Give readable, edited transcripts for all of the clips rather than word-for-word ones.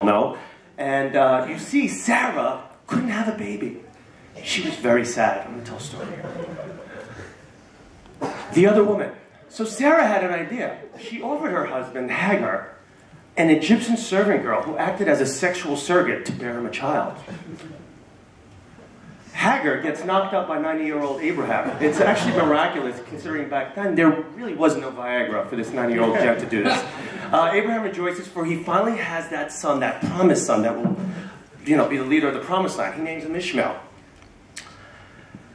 know. And you see, Sarah couldn't have a baby. She was very sad. I'm going to tell a story here. The other woman. So Sarah had an idea. She offered her husband, Hagar, an Egyptian servant girl who acted as a sexual surrogate to bear him a child. Hagar gets knocked up by 90-year-old Abraham. It's actually miraculous, considering back then there really was no Viagra for this 90-year-old gent to do this. Abraham rejoices, for he finally has that son, that promised son, that will, be the leader of the promised land. He names him Ishmael.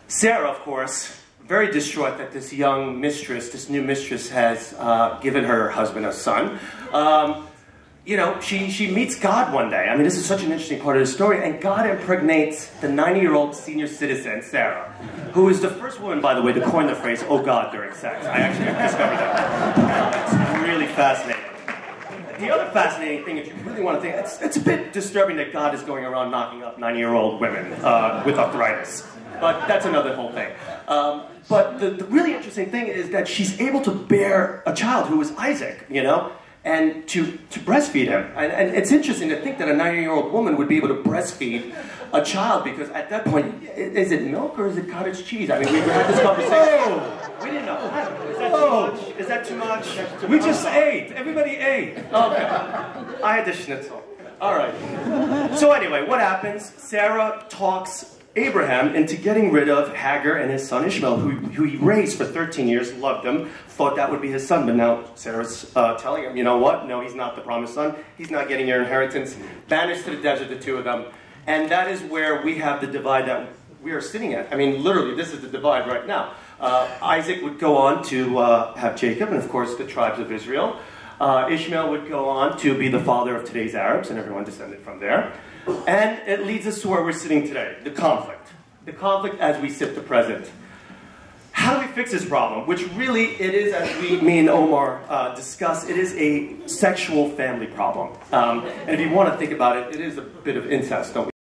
Sarah, of course, very distraught that this young mistress, this new mistress, has given her husband a son. She meets God one day. I mean, this is such an interesting part of the story. And God impregnates the 90-year-old senior citizen, Sarah, who is the first woman, by the way, to coin the phrase, "oh God," during sex. I actually discovered that. It's really fascinating. The other fascinating thing, if you really want to think, it's a bit disturbing that God is going around knocking up 90-year-old women with arthritis. But that's another whole thing. But the really interesting thing is that she's able to bear a child who is Isaac, and to breastfeed him. And it's interesting to think that a 90-year-old woman would be able to breastfeed a child, because at that point, is it milk or is it cottage cheese? I mean, we had this conversation. We didn't know. Is that too much? Is that too much? We just ate. Everybody ate. Okay. I had the schnitzel. All right. So anyway, what happens? Sarah talks Abraham into getting rid of Hagar and his son Ishmael, who he raised for 13 years, loved him, thought that would be his son, but now Sarah's telling him, you know what? No, he's not the promised son. He's not getting your inheritance. Banished to the desert, the two of them. And that is where we have the divide that we are sitting at. I mean, literally, this is the divide right now. Isaac would go on to have Jacob, and of course the tribes of Israel. Ishmael would go on to be the father of today's Arabs, and everyone descended from there. And it leads us to where we're sitting today, the conflict. The conflict as we sit the present. How do we fix this problem? Which really, it is, as me and Omar discussed, it is a sexual family problem. And if you want to think about it, it is a bit of incest, don't we?